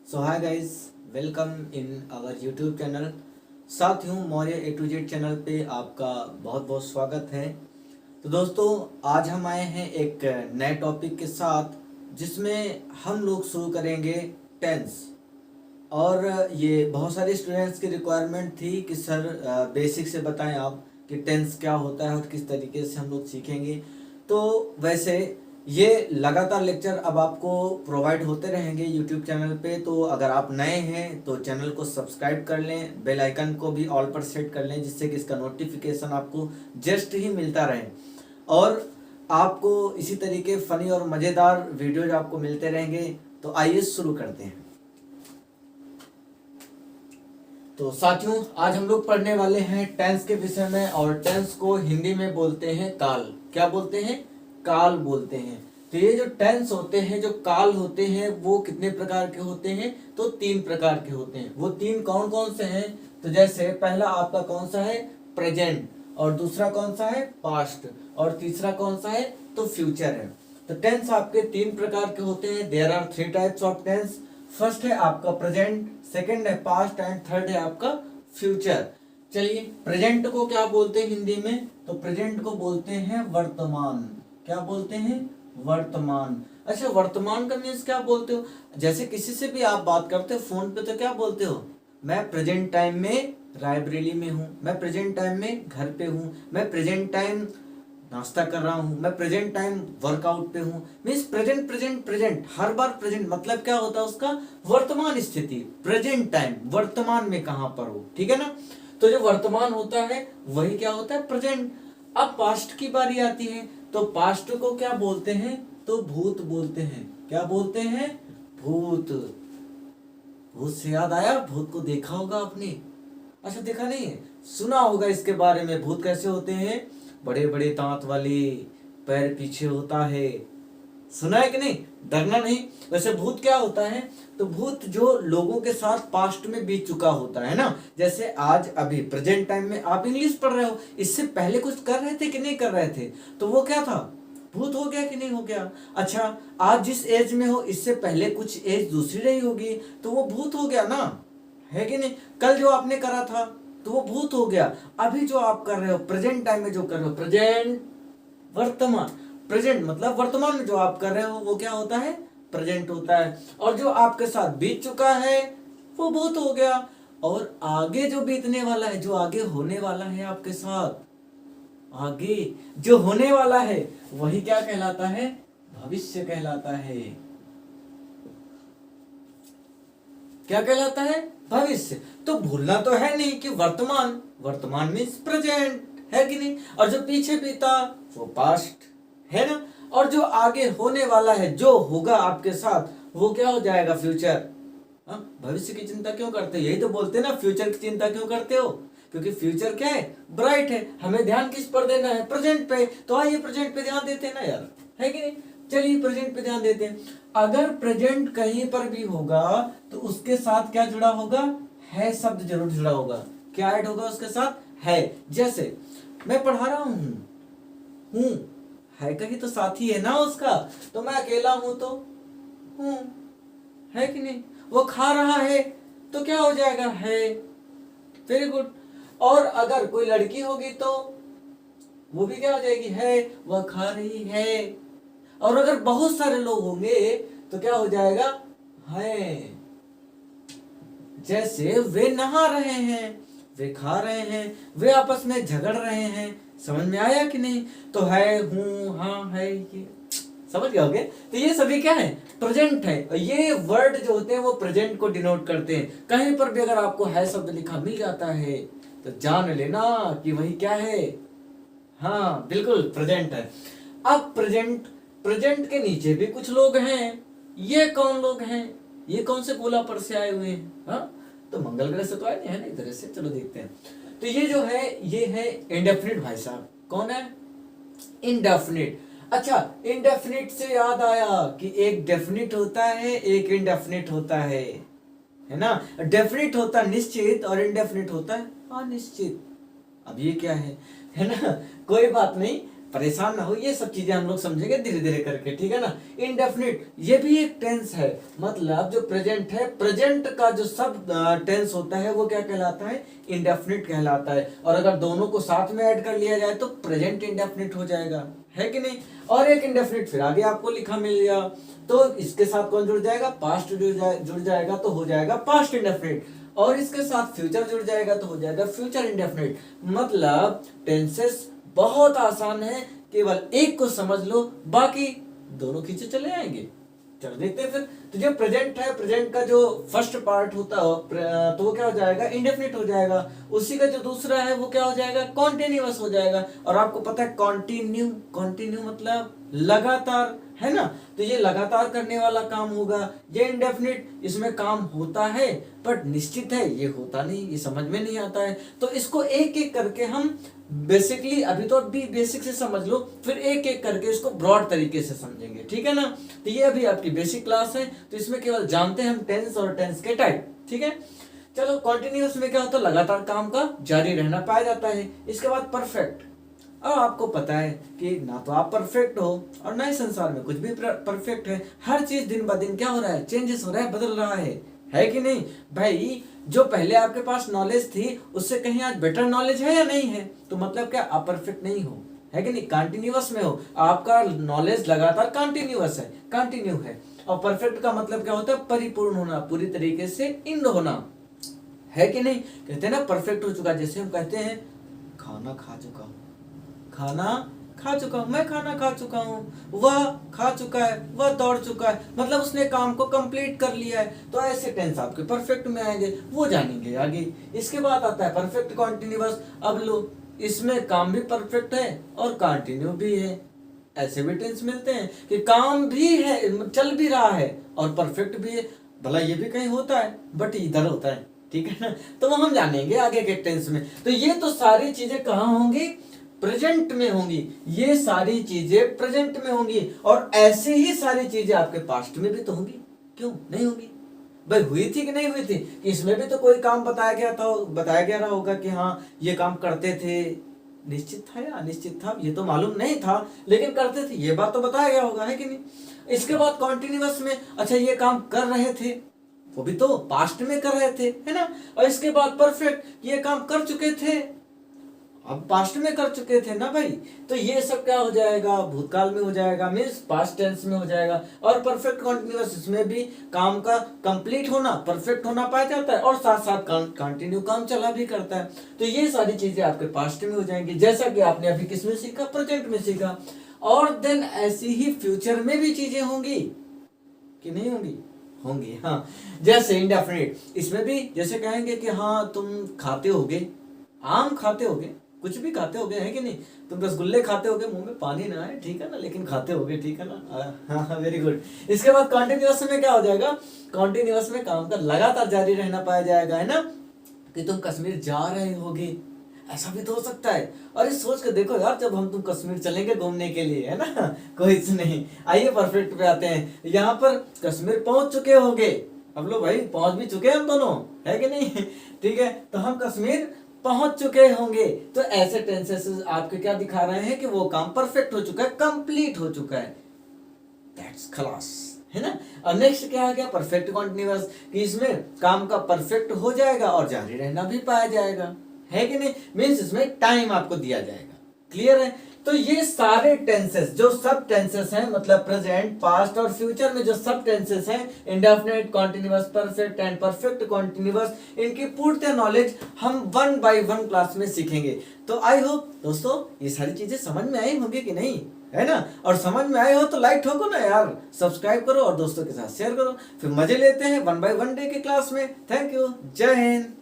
So hi guys, welcome in our YouTube channel. साथियों, Maurya A to Z channel पे आपका बहुत बहुत स्वागत है। तो दोस्तों, आज हम आए हैं एक नए टॉपिक के साथ जिसमें हम लोग शुरू करेंगे टेंस। और ये बहुत सारे स्टूडेंट्स की रिक्वायरमेंट थी कि सर बेसिक से बताएं आप कि टेंस क्या होता है और किस तरीके से हम लोग सीखेंगे। तो वैसे ये लगातार लेक्चर अब आपको प्रोवाइड होते रहेंगे यूट्यूब चैनल पे। तो अगर आप नए हैं तो चैनल को सब्सक्राइब कर लें, बेल आइकन को भी ऑल पर सेट कर लें, जिससे कि इसका नोटिफिकेशन आपको जस्ट ही मिलता रहे और आपको इसी तरीके फनी और मज़ेदार वीडियोज आपको मिलते रहेंगे। तो आइए शुरू करते हैं। तो साथियों, आज हम लोग पढ़ने वाले हैं टेंस के विषय में। और टेंस को हिंदी में बोलते हैं काल। क्या बोलते हैं? काल बोलते हैं। तो ये जो टेंस होते हैं, जो काल होते हैं, वो कितने प्रकार के होते हैं? तो 3 प्रकार के होते हैं। वो 3 कौन कौन से हैं? तो जैसे पहला आपका कौन सा है? प्रेजेंट। और दूसरा कौन सा है? पास्ट। और तीसरा कौन सा है? तो फ्यूचर है। तो टेंस आपके 3 प्रकार के होते हैं। There are 3 types of tense. First है आपका प्रेजेंट, सेकंड है पास्ट एंड थर्ड है आपका फ्यूचर। चलिए, प्रेजेंट को क्या बोलते हैं हिंदी में? तो प्रेजेंट को बोलते हैं वर्तमान। क्या बोलते हैं? वर्तमान। अच्छा, वर्तमान का मीन्स क्या बोलते हो? जैसे किसी से भी आप बात करते हो फोन पे तो क्या बोलते हो? मैं प्रेजेंट टाइम में रायबरेली में हूँ, मैं प्रेजेंट टाइम में घर पे हूँ, मैं प्रेजेंट टाइम नाश्ता कर रहा हूँ, मैं प्रेजेंट टाइम वर्कआउट पे हूँ। मीन्स प्रेजेंट प्रेजेंट प्रेजेंट, हर बार प्रेजेंट मतलब क्या होता है उसका? वर्तमान स्थिति, प्रेजेंट टाइम, वर्तमान में कहाँ पर हो। ठीक है ना? तो जो वर्तमान होता है वही क्या होता है? प्रेजेंट। अब पास्ट की बारी आती है, तो पास्ट को क्या बोलते हैं? तो भूत बोलते हैं। क्या बोलते हैं? भूत। भूत से याद आया, भूत को देखा होगा आपने? अच्छा, देखा नहीं है, सुना होगा इसके बारे में। भूत कैसे होते हैं? बड़े बड़े दांत वाले, पैर पीछे होता है। सुना है कि नहीं? डरना नहीं। वैसे भूत क्या होता है? तो भूत जो लोगों के साथ पास्ट में बीत चुका होता है ना। जैसे आज अभी प्रेजेंट टाइम में आप इंग्लिश पढ़ रहे हो, इससे पहले कुछ कर रहे थे कि नहीं कर रहे थे, तो वो क्या था? भूत हो गया कि नहीं हो गया? अच्छा, आज जिस एज में हो इससे पहले कुछ एज दूसरी रही होगी, तो वो भूत हो गया ना, है कि नहीं? कल जो आपने करा था तो वो भूत हो गया। अभी जो आप कर रहे हो प्रेजेंट टाइम में, जो कर रहे हो प्रेजेंट, वर्तमान। प्रेजेंट मतलब वर्तमान में जो आप कर रहे हो वो क्या होता है? प्रेजेंट होता है। और जो आपके साथ बीत चुका है वो भूत हो गया। और आगे जो बीतने वाला है, जो आगे होने वाला है आपके साथ, आगे जो होने वाला है वही क्या कहलाता है? भविष्य कहलाता है। क्या कहलाता है? भविष्य। तो भूलना तो है नहीं कि वर्तमान, वर्तमान मीन्स प्रेजेंट, है कि नहीं? और जो पीछे बीता वो पास्ट, है ना? और जो आगे होने वाला है, जो होगा आपके साथ, वो क्या हो जाएगा? फ्यूचर। भविष्य की चिंता क्यों करते हो? यही तो बोलते हैं ना, फ्यूचर की चिंता क्यों करते हो? क्योंकि फ्यूचर क्या है? ब्राइट है। हमें ध्यान किस पर देना है? प्रेजेंट पे। तो आइए प्रेजेंट पे ध्यान देते हैं ना यार, है कि नहीं? चलिए प्रेजेंट पे ध्यान देते हैं। अगर प्रेजेंट कहीं पर भी होगा तो उसके साथ क्या जुड़ा होगा? है शब्द जरूर जुड़ा होगा। क्या ऐड होगा उसके साथ? है। जैसे मैं पढ़ा रहा हूं, है कहीं तो साथी है ना उसका। तो मैं अकेला हूं तो हूं, है कि नहीं? वो खा रहा है तो क्या हो जाएगा? है। Very good. और अगर कोई लड़की होगी तो वो भी क्या हो जाएगी? है। वह खा रही है। और अगर बहुत सारे लोग होंगे तो क्या हो जाएगा? है। जैसे वे नहा रहे हैं, वे खा रहे हैं, वे आपस में झगड़ रहे हैं। समझ में आया कि नहीं? तो है, हूं, हाँ, है, ये समझ गए होगे? तो ये सभी क्या है? प्रेजेंट है। और ये वर्ड जो होते हैं वो प्रेजेंट को डिनोट करते हैं। कहीं पर भी अगर आपको है शब्द लिखा मिल जाता है तो जान लेना कि वही क्या है? हाँ, बिल्कुल प्रेजेंट है। अब प्रेजेंट, प्रेजेंट के नीचे भी कुछ लोग हैं। ये कौन लोग हैं? ये कौन से गोला पर से आए हुए हैं? हाँ, तो मंगल ग्रह से तो आए नहीं, है ना इधर से। चलो देखते हैं। तो ये जो है ये है इंडेफिनिट भाई साहब। कौन है? इंडेफिनिट। अच्छा, इंडेफिनिट से याद आया कि एक डेफिनिट होता है, एक इंडेफिनिट होता है ना? डेफिनिट होता निश्चित और इंडेफिनिट होता है अनिश्चित। अब ये क्या है ना? कोई बात नहीं, परेशान ना हो, ये सब चीजें हम लोग समझेंगे धीरे धीरे करके, ठीक है ना। इनडेफिनिट ये भी एक टेंस है, मतलब जो प्रेजेंट है, प्रेजेंट का जो सब टेंस होता है वो क्या कहलाता है, इंडेफिनिट कहलाता है। और अगर दोनों को साथ में ऐड कर लिया जाए तो प्रेजेंट इंडेफिनिट हो जाएगा, है कि नहीं। और एक इंडेफिनिट फिर आगे आपको लिखा मिल गया, तो इसके साथ कौन जुड़ जाएगा, पास्ट जुड़ जाएगा तो हो जाएगा पास्ट इंडेफिनिट, और इसके साथ फ्यूचर जुड़ जाएगा तो हो जाएगा फ्यूचर इंडेफिनिट। मतलब टेंसेस बहुत आसान है, केवल एक को समझ लो, बाकी दोनों खींचे चले आएंगे। चलो देखते हैं फिर। तो जो प्रेजेंट है, प्रेजेंट का जो फर्स्ट पार्ट होता है तो वो क्या हो जाएगा, इंडेफिनिट हो जाएगा। उसी का जो दूसरा है वो क्या हो जाएगा, कॉन्टिन्यूअस हो जाएगा। और आपको पता है कॉन्टिन्यू, कॉन्टिन्यू मतलब लगातार, है ना। तो ये लगातार करने वाला काम होगा। ये इंडेफिनिट, इसमें काम होता है बट निश्चित है ये होता नहीं, ये समझ में नहीं आता है। तो इसको एक एक करके हम बेसिकली, अभी तो अभी बेसिक से समझ लो, फिर एक एक करके इसको ब्रॉड तरीके से समझेंगे, ठीक है ना। तो ये अभी आपकी बेसिक क्लास है, तो इसमें केवल जानते हैं हम टेंस और टेंस के टाइप, ठीक है। चलो कॉन्टिन्यूअस में क्या होता है, लगातार काम का जारी रहना पाया जाता है। इसके बाद परफेक्ट। अब आपको पता है कि ना तो आप परफेक्ट हो और ना ही संसार में कुछ भी परफेक्ट है। हर चीज दिन ब दिन क्या हो रहा है, चेंजेस हो रहा है, बदल रहा है कि नहीं भाई। जो पहले आपके पास नॉलेज थी उससे कहीं आज बेटर नॉलेज है या नहीं है, तो मतलब क्या आप परफेक्ट नहीं हो, है कि नहीं, कंटिन्यूअस में हो। आपका नॉलेज लगातार कंटिन्यूअस है, कंटिन्यू है। और परफेक्ट का मतलब क्या होता है, परिपूर्ण होना, पूरी तरीके से इंड होना, है कि नहीं। कहते हैं ना परफेक्ट हो चुका, जैसे हम कहते हैं खाना खा चुका हूँ, खाना खा चुका हूँ, मैं खाना खा चुका हूँ, वह खा चुका है, वह दौड़ चुका है, मतलब उसने काम को कंप्लीट कर लिया है। तो ऐसे टेंस आपके परफेक्ट में आएंगे, वो जानेंगे आगे। इसके बाद आता है परफेक्ट कॉन्टिन्यूअस। अब लो, इसमें काम भी परफेक्ट है और कंटिन्यू भी है। ऐसे भी टेंस मिलते हैं कि काम भी है, चल भी रहा है, और परफेक्ट भी है। भला ये भी कहीं होता है बट इधर होता है, ठीक है ना। तो वो हम जानेंगे आगे के टेंस में। तो ये तो सारी चीजें कहाँ होंगी, प्रेजेंट में होंगी। ये सारी चीजें प्रेजेंट में होंगी, और ऐसे ही सारी चीजें आपके पास्ट में भी तो होंगी, क्यों नहीं होंगी भाई। हुई थी कि नहीं हुई थी, कि इसमें भी तो कोई काम बताया गया था, बताया गया रहा होगा कि हाँ ये काम करते थे, निश्चित था या अनिश्चित था ये तो मालूम नहीं था, लेकिन करते थे, ये बात तो बताया गया होगा, है कि नहीं। इसके बाद कॉन्टिन्यूअस में, अच्छा ये काम कर रहे थे, वो भी तो पास्ट में कर रहे थे, है ना। और इसके बाद परफेक्ट, ये काम कर चुके थे, अब पास्ट में कर चुके थे ना भाई। तो ये सब क्या हो जाएगा, भूतकाल में हो जाएगा, मीन्स पास्ट टेंस में हो जाएगा। और परफेक्ट कॉन्टिन्यूअस, इसमें भी काम का कंप्लीट होना, परफेक्ट होना पाया जाता है, और साथ साथ कंटिन्यू काम चला भी करता है। तो ये सारी चीजें आपके पास्ट में हो जाएंगी, जैसा कि आपने अभी किसमें सीखा, प्रेजेंट में सीखा। और देन ऐसी ही फ्यूचर में भी चीजें होंगी कि नहीं होंगी, होंगी, हाँ। जैसे इंडेफिनिट, इसमें भी जैसे कहेंगे कि हाँ तुम खाते होगे, आम खाते होगे, कुछ भी खाते होगे, है कि नहीं। तुम रसगुल्ले खाते होगे, मुंह में पानी ना आए, ठीक है ना, लेकिन खाते होगे, ठीक है ना। हाँ, वेरी गुड। इसके बाद कॉन्टिन्यूअस में क्या हो जाएगा, कॉन्टिन्यूअस में काम का लगातार जारी रहना पाया जाएगा, है ना। कि तुम कश्मीर जा रहे होगे, ऐसा भी तो हो सकता है। और इस सोच के देखो यार, जब तुम कश्मीर चलेंगे घूमने के लिए, है ना, कोई नहीं। आइए परफेक्ट पे आते हैं। यहाँ पर कश्मीर पहुंच चुके होगे, अब लो भाई पहुंच भी चुके हैं हम दोनों, है कि नहीं, ठीक है। तो हम कश्मीर पहुंच चुके होंगे। तो ऐसे टेंसेस आपके क्या दिखा रहे हैं कि वो काम परफेक्ट हो चुका है, कंप्लीट हो चुका है, दैट्स खलास, है ना। और नेक्स्ट क्या आ गया, परफेक्ट कॉन्टिन्यूअस, कि इसमें काम का परफेक्ट हो जाएगा और जारी रहना भी पाया जाएगा, है कि नहीं। मीन्स इसमें टाइम आपको दिया जाएगा, क्लियर है। तो ये सारे टेंसेस, जो सब टेंसेस हैं, मतलब प्रेजेंट, पास्ट और फ्यूचर में जो सब टेंसेस हैं, indefinite, continuous, perfect and perfect continuous, इनकी पूर्ण नॉलेज हम 1 by 1 क्लास में सीखेंगे। तो आई होप दोस्तों ये सारी चीजें समझ में आई होंगी कि नहीं, है ना। और समझ में आए हो तो लाइक ठोको ना यार, सब्सक्राइब करो और दोस्तों के साथ शेयर करो। फिर मजे लेते हैं 1 by 1 डे के क्लास में। थैंक यू, जय हिंद।